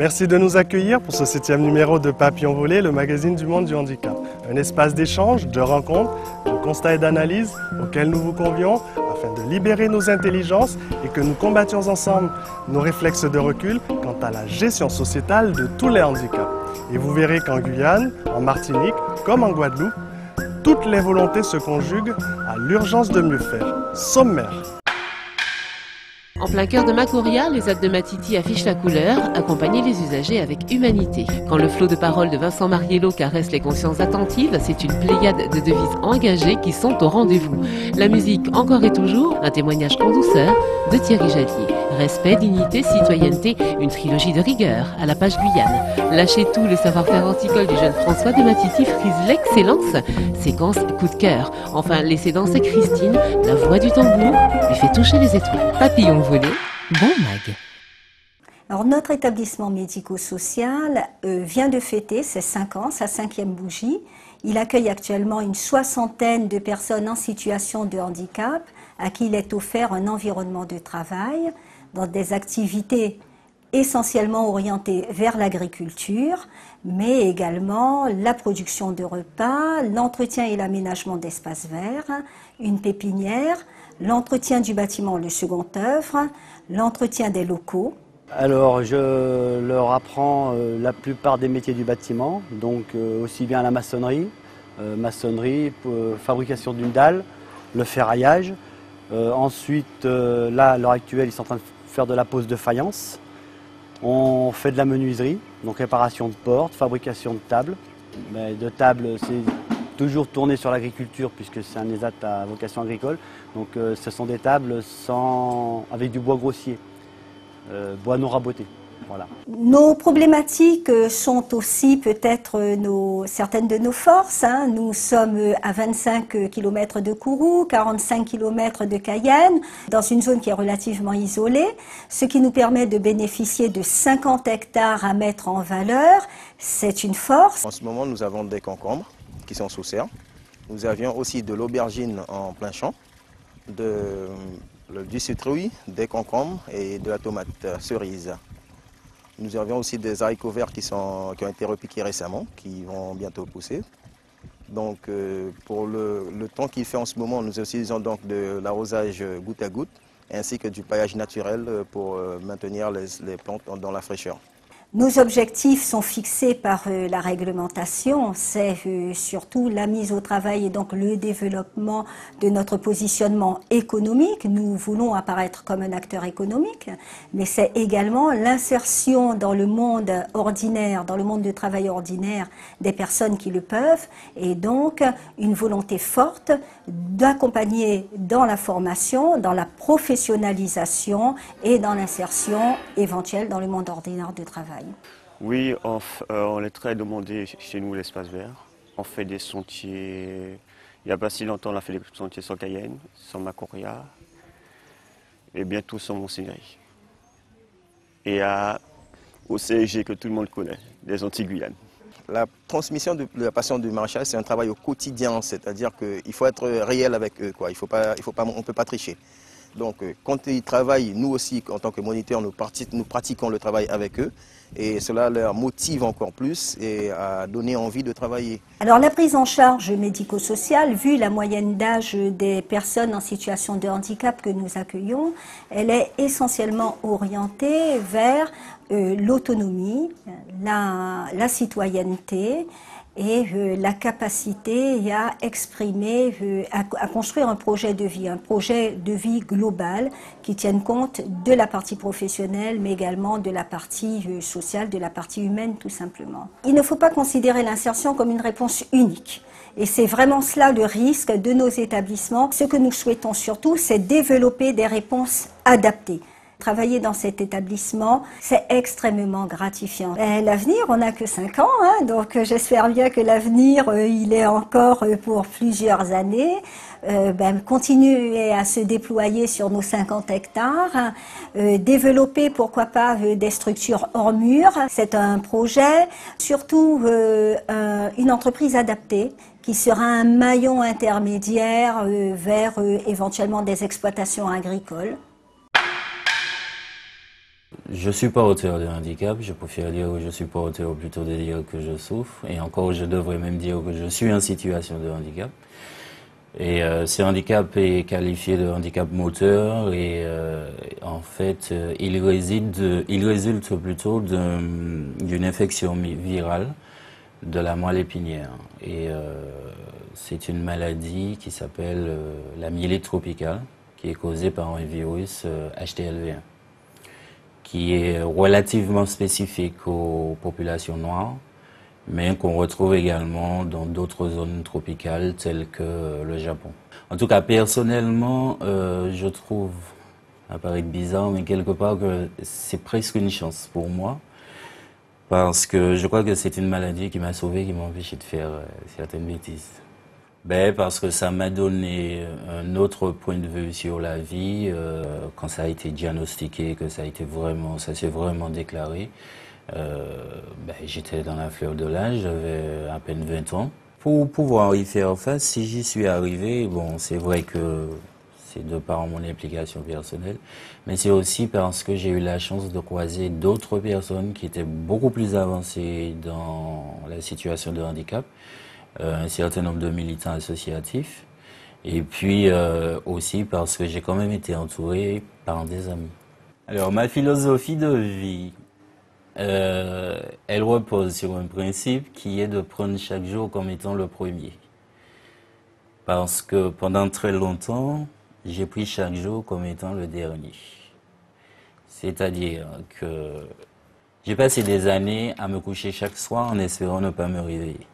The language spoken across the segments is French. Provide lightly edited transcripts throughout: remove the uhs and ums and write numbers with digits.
Merci de nous accueillir pour ce 7e numéro de Papillon Volé, le magazine du monde du handicap. Un espace d'échange, de rencontres, de constats et d'analyses auquel nous vous convions afin de libérer nos intelligences et que nous combattions ensemble nos réflexes de recul quant à la gestion sociétale de tous les handicaps. Et vous verrez qu'en Guyane, en Martinique, comme en Guadeloupe, toutes les volontés se conjuguent à l'urgence de mieux faire. Sommaire. En plein cœur de Macoria, les ZAD de Matiti affichent la couleur, accompagner les usagers avec humanité. Quand le flot de paroles de Vincent Mariello caresse les consciences attentives, c'est une pléiade de devises engagées qui sont au rendez-vous. La musique, encore et toujours, un témoignage en douceur de Thierry Jallier. Respect, dignité, citoyenneté, une trilogie de rigueur à la page Guyane. Lâchez tout, le savoir-faire horticole du jeune François de Matiti frise l'excellence. Séquence coup de cœur. Enfin, laissez danser Christine, la voix du tambour lui fait toucher les étoiles. Papillon volé, bon mag. Alors, notre établissement médico-social vient de fêter ses 5 ans, sa 5e bougie. Il accueille actuellement une 60aine de personnes en situation de handicap à qui il est offert un environnement de travail dans des activités essentiellement orientées vers l'agriculture, mais également la production de repas, l'entretien et l'aménagement d'espaces verts, une pépinière, l'entretien du bâtiment, le second œuvre, l'entretien des locaux. Alors, je leur apprends la plupart des métiers du bâtiment, donc aussi bien la maçonnerie, fabrication d'une dalle, le ferraillage. Ensuite, là, à l'heure actuelle, ils sont en train de faire de la pose de faïence. On fait de la menuiserie, donc réparation de portes, fabrication de tables. Mais de tables, c'est toujours tourné sur l'agriculture puisque c'est un ESAT à vocation agricole. Donc, ce sont des tables avec du bois grossier. Bois non raboté. Voilà. Nos problématiques sont aussi peut-être certaines de nos forces. Nous sommes à 25 km de Kourou, 45 km de Cayenne, dans une zone qui est relativement isolée, ce qui nous permet de bénéficier de 50 hectares à mettre en valeur. C'est une force. En ce moment, nous avons des concombres qui sont sous serre. Nous avions aussi de l'aubergine en plein champ, du citrouille, des concombres et de la tomate cerise. Nous avions aussi des haricots verts qui ont été repiqués récemment, qui vont bientôt pousser. Donc pour le temps qu'il fait en ce moment, nous utilisons donc de l'arrosage goutte à goutte, ainsi que du paillage naturel pour maintenir les plantes dans la fraîcheur. Nos objectifs sont fixés par la réglementation, c'est surtout la mise au travail et donc le développement de notre positionnement économique. Nous voulons apparaître comme un acteur économique, mais c'est également l'insertion dans le monde ordinaire, dans le monde du travail ordinaire des personnes qui le peuvent, et donc une volonté forte d'accompagner dans la formation, dans la professionnalisation et dans l'insertion éventuelle dans le monde ordinaire du travail. Oui, on est très demandé chez nous, l'espace vert. On fait des sentiers. Il n'y a pas si longtemps, on a fait des sentiers sur Cayenne, sur Macoria, et bientôt sur Montsingri. Et au CEG que tout le monde connaît, des Antilles-Guyane. La transmission de la passion du maraîchage, c'est un travail au quotidien, c'est-à-dire qu'il faut être réel avec eux, quoi. On ne peut pas tricher. Donc quand ils travaillent, nous aussi, en tant que moniteurs, nous pratiquons le travail avec eux. Et cela leur motive encore plus et à donner envie de travailler. Alors la prise en charge médico-sociale, vu la moyenne d'âge des personnes en situation de handicap que nous accueillons, elle est essentiellement orientée vers l'autonomie, la citoyenneté et la capacité à exprimer, à construire un projet de vie global qui tienne compte de la partie professionnelle, mais également de la partie sociale, de la partie humaine tout simplement. Il ne faut pas considérer l'insertion comme une réponse unique. Et c'est vraiment cela le risque de nos établissements. Ce que nous souhaitons surtout, c'est développer des réponses adaptées. Travailler dans cet établissement, c'est extrêmement gratifiant. L'avenir, on n'a que 5 ans, donc j'espère bien que l'avenir, il est encore pour plusieurs années. Continuer à se déployer sur nos 50 hectares, développer, pourquoi pas, des structures hors mur. C'est un projet, surtout une entreprise adaptée, qui sera un maillon intermédiaire vers éventuellement des exploitations agricoles. Je ne suis pas auteur de handicap, je préfère dire que je suis pas auteur plutôt de dire que je souffre. Et encore, je devrais même dire que je suis en situation de handicap. Et ce handicap est qualifié de handicap moteur et en fait, il résulte plutôt d'une infection virale de la moelle épinière. Et c'est une maladie qui s'appelle la myélite tropicale, qui est causée par un virus HTLV1, qui est relativement spécifique aux populations noires, mais qu'on retrouve également dans d'autres zones tropicales telles que le Japon. En tout cas, personnellement, je trouve, ça paraît bizarre, mais quelque part que c'est presque une chance pour moi, parce que je crois que c'est une maladie qui m'a sauvé, qui m'a empêché de faire certaines bêtises. Ben, parce que ça m'a donné un autre point de vue sur la vie, quand ça a été diagnostiqué, que ça s'est vraiment déclaré. J'étais dans la fleur de l'âge, j'avais à peine 20 ans. Pour pouvoir y faire face, si j'y suis arrivé, bon, c'est vrai que c'est de par mon implication personnelle, mais c'est aussi parce que j'ai eu la chance de croiser d'autres personnes qui étaient beaucoup plus avancées dans la situation de handicap, un certain nombre de militants associatifs, et puis aussi parce que j'ai quand même été entouré par des amis. Alors, ma philosophie de vie, elle repose sur un principe qui est de prendre chaque jour comme étant le premier. Parce que pendant très longtemps, j'ai pris chaque jour comme étant le dernier. C'est-à-dire que j'ai passé des années à me coucher chaque soir en espérant ne pas me réveiller.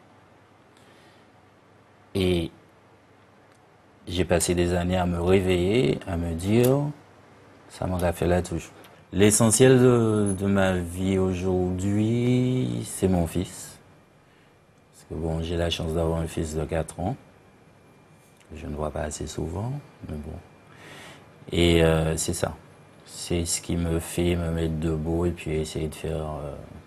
Et j'ai passé des années à me réveiller, à me dire, ça m'aurait fait la touche. L'essentiel de ma vie aujourd'hui, c'est mon fils. Parce que bon, j'ai la chance d'avoir un fils de 4 ans. Je ne vois pas assez souvent, mais bon. Et c'est ça. C'est ce qui me fait me mettre debout et puis essayer de faire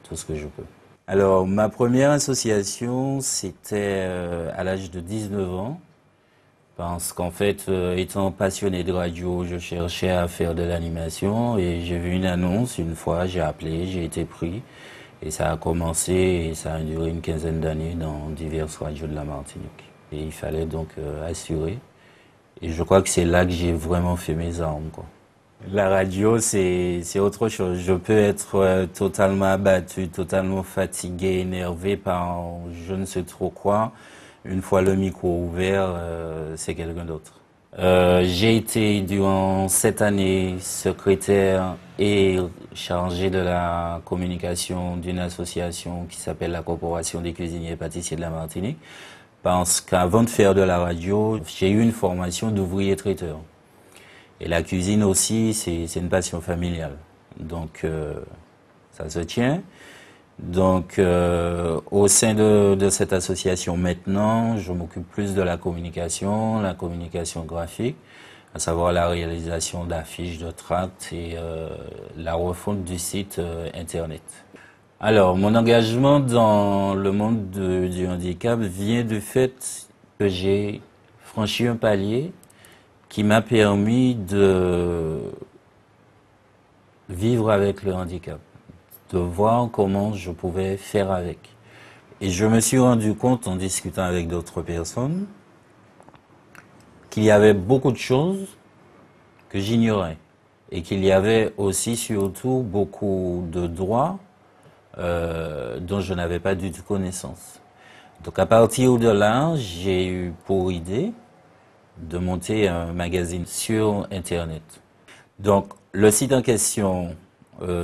tout ce que je peux. Alors, ma première association, c'était à l'âge de 19 ans. Parce qu'en fait, étant passionné de radio, je cherchais à faire de l'animation et j'ai vu une annonce une fois, j'ai appelé, j'ai été pris et ça a commencé et ça a duré une quinzaine d'années dans diverses radios de la Martinique. Et il fallait donc assurer. Et je crois que c'est là que j'ai vraiment fait mes armes, quoi. La radio, c'est autre chose. Je peux être totalement abattu, totalement fatigué, énervé par je ne sais trop quoi. Une fois le micro ouvert, c'est quelqu'un d'autre. J'ai été durant 7 années secrétaire et chargé de la communication d'une association qui s'appelle la Corporation des cuisiniers et pâtissiers de la Martinique. Parce qu'avant de faire de la radio, j'ai eu une formation d'ouvrier traiteur. Et la cuisine aussi, c'est une passion familiale. Donc, ça se tient. Donc, au sein de cette association maintenant, je m'occupe plus de la communication graphique, à savoir la réalisation d'affiches, de tracts et la refonte du site Internet. Alors, mon engagement dans le monde du handicap vient du fait que j'ai franchi un palier qui m'a permis de vivre avec le handicap, de voir comment je pouvais faire avec. Et je me suis rendu compte en discutant avec d'autres personnes qu'il y avait beaucoup de choses que j'ignorais et qu'il y avait aussi surtout beaucoup de droits dont je n'avais pas du tout connaissance. Donc à partir de là, j'ai eu pour idée de monter un magazine sur Internet. Donc le site en question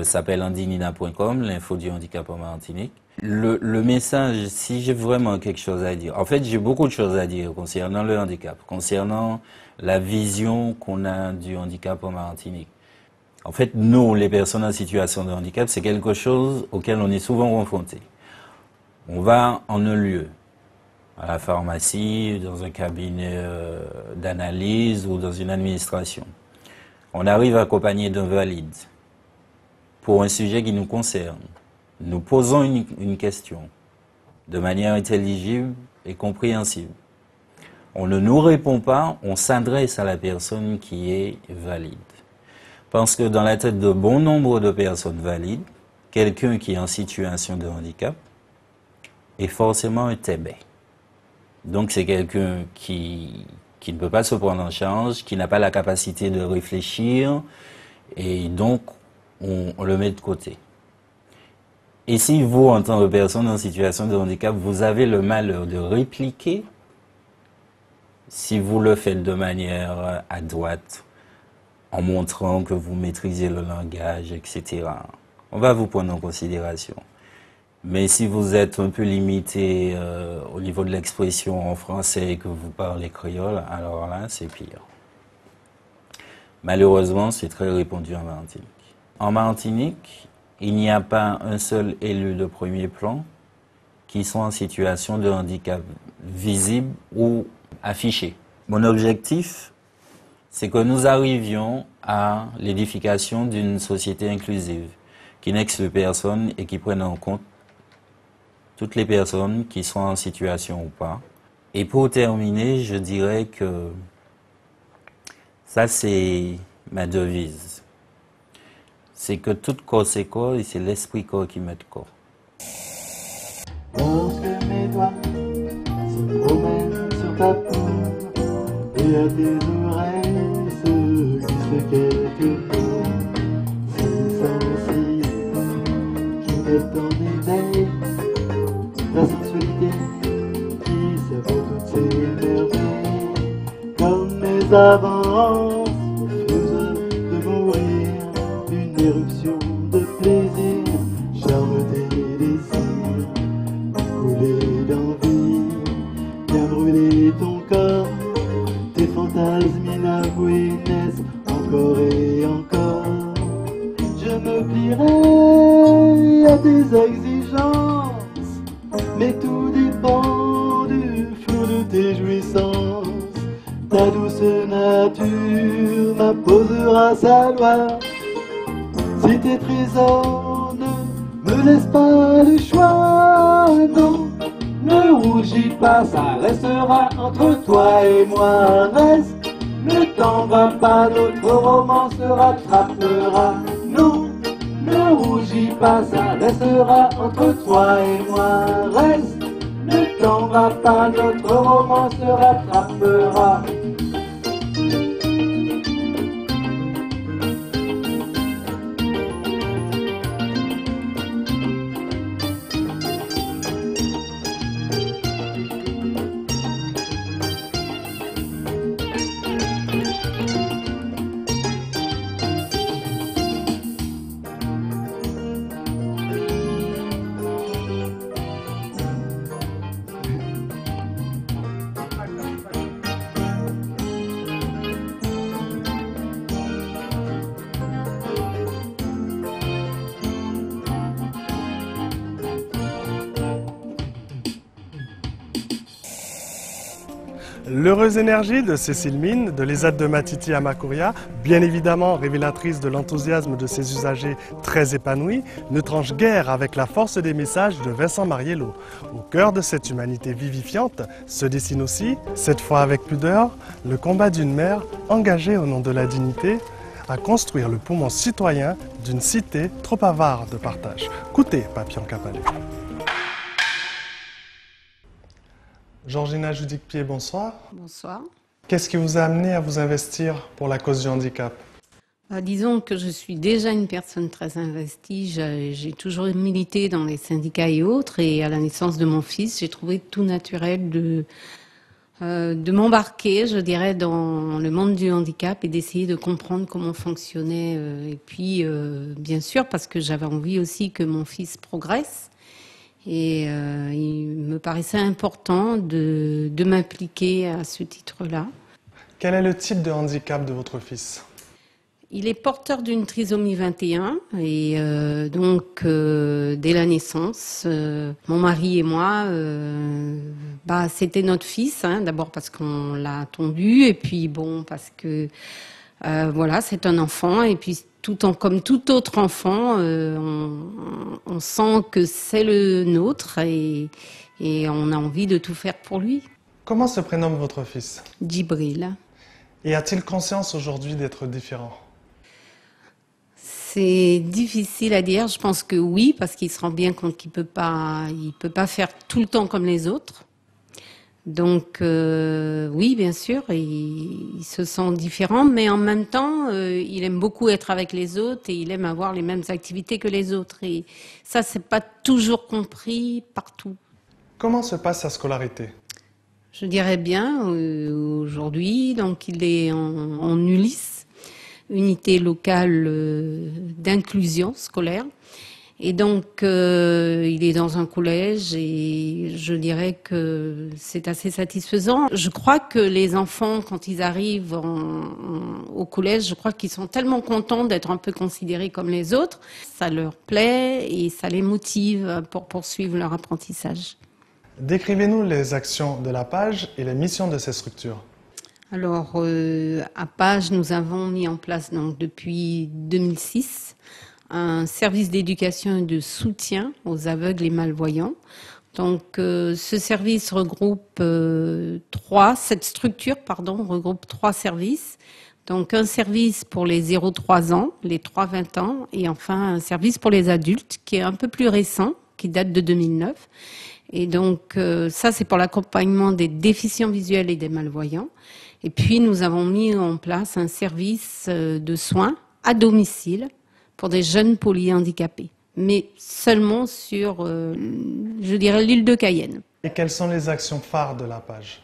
s'appelle andinina.com, l'info du handicap en Martinique. Le message, si j'ai vraiment quelque chose à dire, en fait j'ai beaucoup de choses à dire concernant le handicap, concernant la vision qu'on a du handicap en Martinique. En fait, nous, les personnes en situation de handicap, c'est quelque chose auquel on est souvent confronté. On va en un lieu, à la pharmacie, dans un cabinet d'analyse ou dans une administration. On arrive accompagné d'un valide pour un sujet qui nous concerne. Nous posons une question de manière intelligible et compréhensible. On ne nous répond pas, on s'adresse à la personne qui est valide. Parce que dans la tête de bon nombre de personnes valides, quelqu'un qui est en situation de handicap est forcément un tébé. Donc c'est quelqu'un qui ne peut pas se prendre en charge, qui n'a pas la capacité de réfléchir, et donc on le met de côté. Et si vous, en tant que personne en situation de handicap, vous avez le malheur de répliquer, si vous le faites de manière adroite, en montrant que vous maîtrisez le langage, etc., on va vous prendre en considération. Mais si vous êtes un peu limité au niveau de l'expression en français et que vous parlez créole, alors là, c'est pire. Malheureusement, c'est très répandu en Martinique. En Martinique, il n'y a pas un seul élu de premier plan qui soit en situation de handicap visible ou affiché. Mon objectif, c'est que nous arrivions à l'édification d'une société inclusive, qui n'exclut personne et qui prenne en compte toutes les personnes qui sont en situation ou pas. Et pour terminer, je dirais que ça, c'est ma devise. C'est que tout corps c'est corps et c'est l'esprit corps qui met corps. Lorsque mes doigts se promènent sur ta peau et à tes oreilles se glissent quelques mots, si sensible qui met en éveil la sensualité qui savoure toutes ces merveilles, comme mes avances refusent de mourir, une éruption de plaisir, charme des désirs, couler d'envie, bien brûler ton corps, tes fantasmes inavoués naissent encore et encore. Je me plierai à tes exigences, mais tout dépend du flot de tes jouissances. Ta douce nature m'imposera sa loi. Si tes trésors ne me laissent pas le choix, non, ne rougis pas, ça restera entre toi et moi. Reste, ne t'en va pas, notre roman se rattrapera. Non, ne rougis pas, ça restera entre toi et moi. Reste, ne t'en va pas, notre roman se rattrapera. L'heureuse énergie de Cécile Mine, de l'ESAT de Matiti à Macoria, bien évidemment révélatrice de l'enthousiasme de ses usagers très épanouis, ne tranche guère avec la force des messages de Vincent Mariello. Au cœur de cette humanité vivifiante se dessine aussi, cette fois avec pudeur, le combat d'une mère engagée au nom de la dignité à construire le poumon citoyen d'une cité trop avare de partage. Écoutez, Papillon Capalé. Georgina Judic-Pied, bonsoir. Bonsoir. Qu'est-ce qui vous a amené à vous investir pour la cause du handicap? Disons que je suis déjà une personne très investie. J'ai toujours milité dans les syndicats et autres. Et à la naissance de mon fils, j'ai trouvé tout naturel de m'embarquer, je dirais, dans le monde du handicap et d'essayer de comprendre comment fonctionnait. Et puis, bien sûr, parce que j'avais envie aussi que mon fils progresse. Et il me paraissait important de m'impliquer à ce titre-là. Quel est le type de handicap de votre fils? Il est porteur d'une trisomie 21 et donc dès la naissance, mon mari et moi, c'était notre fils, hein, d'abord parce qu'on l'a attendu et puis bon parce que voilà, c'est un enfant et puis comme tout autre enfant, on sent que c'est le nôtre et on a envie de tout faire pour lui. Comment se prénomme votre fils? Djibril. Et a-t-il conscience aujourd'hui d'être différent? C'est difficile à dire. Je pense que oui, parce qu'il se rend bien compte qu'il peut pas faire tout le temps comme les autres. Donc oui, bien sûr, il se sent différent, mais en même temps, il aime beaucoup être avec les autres et il aime avoir les mêmes activités que les autres. Et ça, c'est pas toujours compris partout. Comment se passe sa scolarité? Je dirais bien, aujourd'hui, donc il est en ULIS, unité locale d'inclusion scolaire. Et donc, il est dans un collège et je dirais que c'est assez satisfaisant. Je crois que les enfants, quand ils arrivent au collège, je crois qu'ils sont tellement contents d'être un peu considérés comme les autres. Ça leur plaît et ça les motive pour poursuivre leur apprentissage. Décrivez-nous les actions de la page et les missions de ces structures. Alors, à Page, nous avons mis en place donc, depuis 2006 un service d'éducation et de soutien aux aveugles et malvoyants. Donc, ce service regroupe cette structure regroupe 3 services. Donc, un service pour les 0-3 ans, les 3-20 ans, et enfin un service pour les adultes qui est un peu plus récent, qui date de 2009. Et donc, ça, c'est pour l'accompagnement des déficients visuels et des malvoyants. Et puis, nous avons mis en place un service de soins à domicile pour des jeunes polyhandicapés, mais seulement sur, je dirais, l'île de Cayenne. Et quelles sont les actions phares de la page?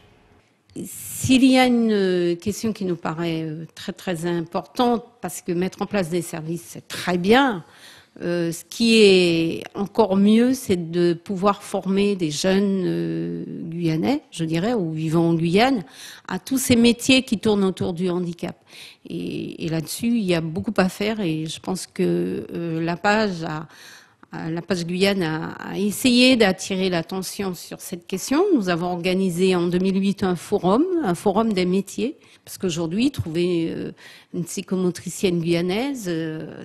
S'il y a une question qui nous paraît très très importante, parce que mettre en place des services, c'est très bien, ce qui est encore mieux, c'est de pouvoir former des jeunes Guyanais, je dirais, ou vivant en Guyane, à tous ces métiers qui tournent autour du handicap. Et là-dessus, il y a beaucoup à faire et je pense que la page Guyane a essayé d'attirer l'attention sur cette question. Nous avons organisé en 2008 un forum des métiers, parce qu'aujourd'hui, trouver une psychomotricienne guyanaise,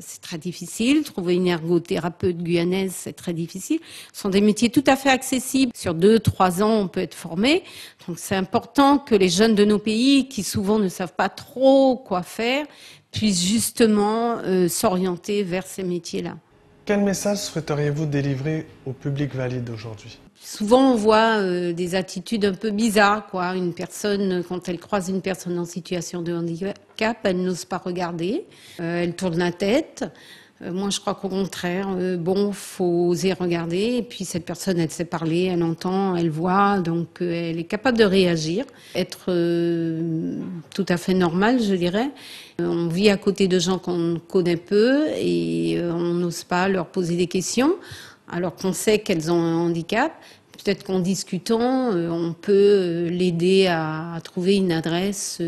c'est très difficile. Trouver une ergothérapeute guyanaise, c'est très difficile. Ce sont des métiers tout à fait accessibles. Sur 2-3 ans, on peut être formé. Donc c'est important que les jeunes de nos pays, qui souvent ne savent pas trop quoi faire, puissent justement s'orienter vers ces métiers-là. Quel message souhaiteriez-vous délivrer au public valide aujourd'hui? Souvent, on voit des attitudes un peu bizarres, quoi. Une personne, quand elle croise une personne en situation de handicap, elle n'ose pas regarder, elle tourne la tête. Moi, je crois qu'au contraire, faut oser regarder. Et puis, cette personne, elle sait parler, elle entend, elle voit, donc elle est capable de réagir, être tout à fait normale, je dirais. On vit à côté de gens qu'on connaît peu et on n'ose pas leur poser des questions, alors qu'on sait qu'elles ont un handicap. Peut-être qu'en discutant, on peut l'aider à trouver une adresse,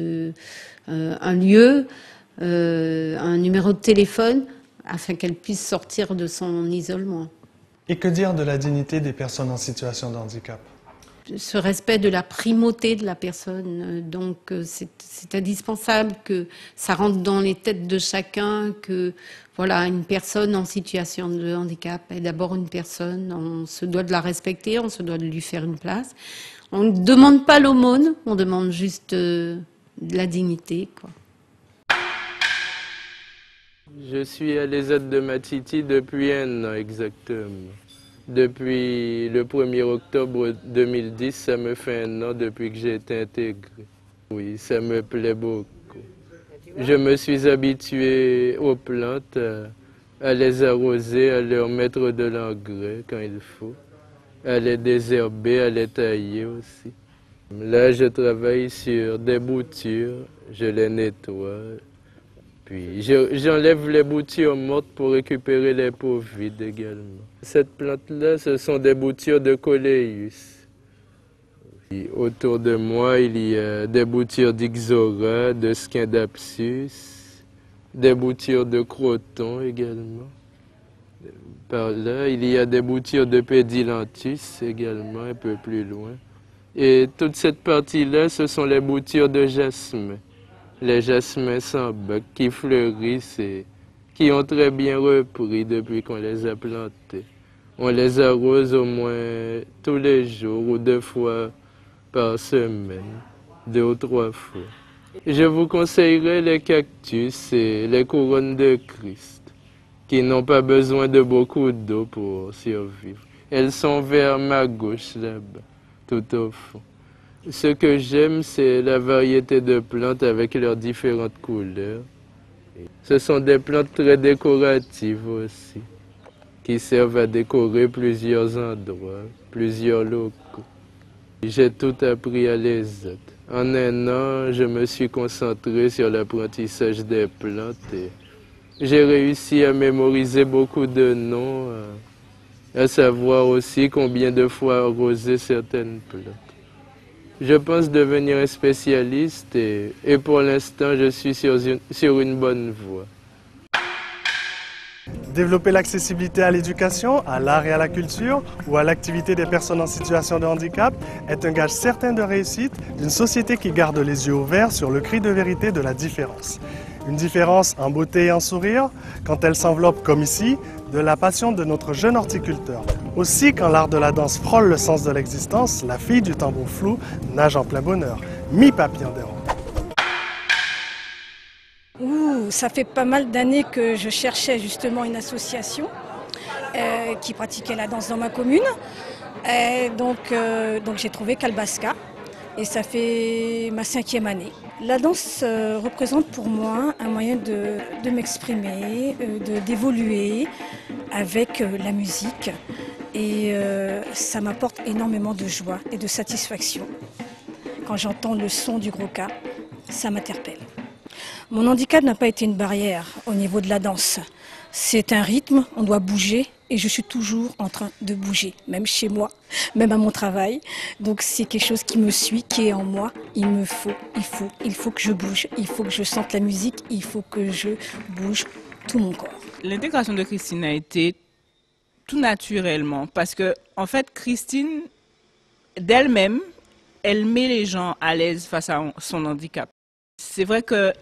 un lieu, un numéro de téléphone, afin qu'elle puisse sortir de son isolement. Et que dire de la dignité des personnes en situation de handicap? Ce respect de la primauté de la personne, donc c'est indispensable que ça rentre dans les têtes de chacun, que voilà, une personne en situation de handicap est d'abord une personne, on se doit de la respecter, on se doit de lui faire une place. On ne demande pas l'aumône, on demande juste de la dignité, quoi. Je suis à l'ESAT de Matiti depuis 1 an exactement. Depuis le 1er octobre 2010, ça me fait 1 an depuis que j'ai été intégré. Oui, ça me plaît beaucoup. Je me suis habitué aux plantes, à les arroser, à leur mettre de l'engrais quand il faut, à les désherber, à les tailler aussi. Là, je travaille sur des boutures, je les nettoie. Puis j'enlève les boutures mortes pour récupérer les peaux vides également. Cette plante-là, ce sont des boutures de coléus. Et autour de moi, il y a des boutures d'Ixora, de Scindapsus, des boutures de croton également. Par là, il y a des boutures de Pédilanthus également, un peu plus loin. Et toute cette partie-là, ce sont les boutures de jasmin. Les jasmins sans bec qui fleurissent et qui ont très bien repris depuis qu'on les a plantés. On les arrose au moins tous les jours ou 2 fois par semaine, 2 ou 3 fois. Je vous conseillerais les cactus et les couronnes de Christ. qui n'ont pas besoin de beaucoup d'eau pour survivre. Elles sont vers ma gauche là-bas, tout au fond. Ce que j'aime, c'est la variété de plantes avec leurs différentes couleurs. Ce sont des plantes très décoratives aussi, qui servent à décorer plusieurs endroits, plusieurs locaux. J'ai tout appris à l'ESAT. En un an, je me suis concentré sur l'apprentissage des plantes et j'ai réussi à mémoriser beaucoup de noms, à savoir aussi combien de fois arroser certaines plantes. Je pense devenir un spécialiste et pour l'instant, je suis sur une bonne voie. Développer l'accessibilité à l'éducation, à l'art et à la culture ou à l'activité des personnes en situation de handicap est un gage certain de réussite d'une société qui garde les yeux ouverts sur le cri de vérité de la différence. Une différence en beauté et en sourire, quand elle s'enveloppe comme ici, de la passion de notre jeune horticulteur. Aussi, quand l'art de la danse frôle le sens de l'existence, la fille du tambour flou nage en plein bonheur. Mi-papillon des ronds. Ça fait pas mal d'années que je cherchais justement une association qui pratiquait la danse dans ma commune. Donc j'ai trouvé Kalbaska et ça fait ma 5e année. La danse représente pour moi un moyen de m'exprimer, d'évoluer avec la musique et ça m'apporte énormément de joie et de satisfaction. Quand j'entends le son du gros cas, ça m'interpelle. Mon handicap n'a pas été une barrière au niveau de la danse. C'est un rythme, on doit bouger et je suis toujours en train de bouger, même chez moi, même à mon travail. Donc c'est quelque chose qui me suit, qui est en moi. Il faut que je bouge, il faut que je sente la musique, il faut que je bouge tout mon corps. L'intégration de Christine a été tout naturellement parce que, en fait, Christine, d'elle-même, elle met les gens à l'aise face à son handicap. C'est vrai que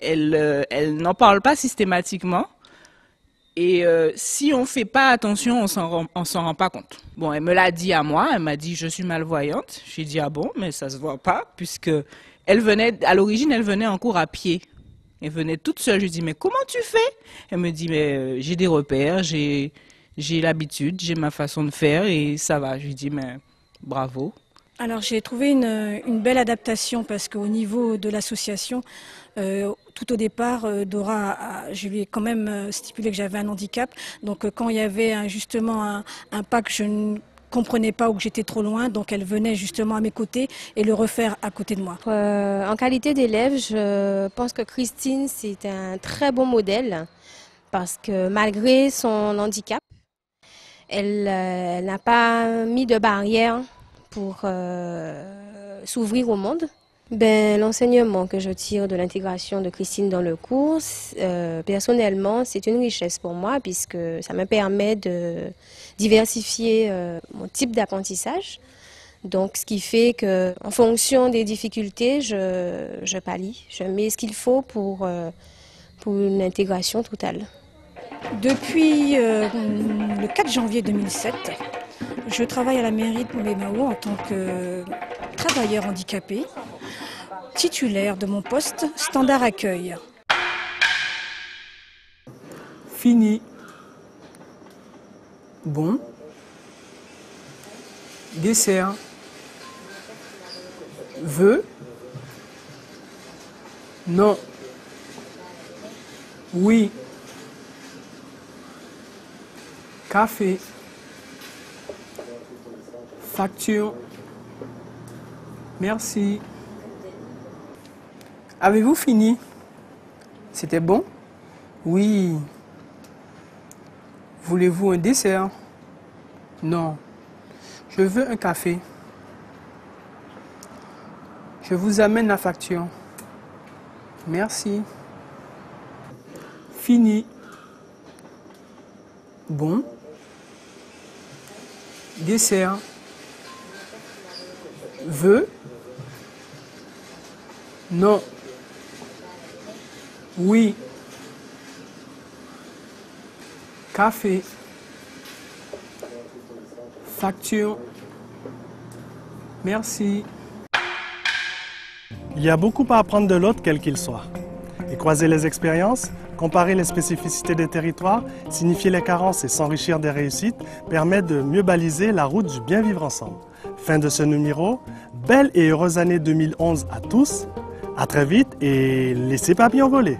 elle n'en parle pas systématiquement et si on ne fait pas attention, on s'en rend pas compte. Bon, elle me l'a dit à moi, elle m'a dit je suis malvoyante. J'ai dit ah bon, mais ça se voit pas puisque à l'origine elle venait en cours à pied. Elle venait toute seule. Je lui dis mais comment tu fais? Elle me dit mais j'ai des repères, j'ai l'habitude, j'ai ma façon de faire et ça va. Je lui dis mais bravo. Alors j'ai trouvé une belle adaptation parce qu'au niveau de l'association, tout au départ, Dora, je lui ai quand même stipulé que j'avais un handicap. Donc quand il y avait justement un pas que je ne comprenais pas ou que j'étais trop loin, donc elle venait justement à mes côtés et le refaire à côté de moi. En qualité d'élève, je pense que Christine, c'est un très bon modèle parce que malgré son handicap, elle n'a pas mis de barrière pour s'ouvrir au monde. L'enseignement que je tire de l'intégration de Christine dans le cours, personnellement, c'est une richesse pour moi puisque ça me permet de diversifier mon type d'apprentissage. Donc, ce qui fait qu'en fonction des difficultés, je pallie, je mets ce qu'il faut pour une intégration totale. Depuis le 4 janvier 2007, je travaille à la mairie de Mbemao en tant que travailleur handicapé, titulaire de mon poste standard accueil. Fini. Bon. Dessert. Veux. Non. Oui. Café. Facture. Merci. Avez-vous fini? C'était bon? Oui. Voulez-vous un dessert? Non. Je veux un café. Je vous amène la facture. Merci. Fini. Bon. Dessert. Veux? Non. Oui. Café. Facture. Merci. Il y a beaucoup à apprendre de l'autre, quel qu'il soit. Et croiser les expériences, Comparer les spécificités des territoires, signifier les carences et s'enrichir des réussites permet de mieux baliser la route du bien vivre ensemble. Fin de ce numéro, belle et heureuse année 2011 à tous, à très vite et laissez papillon voler.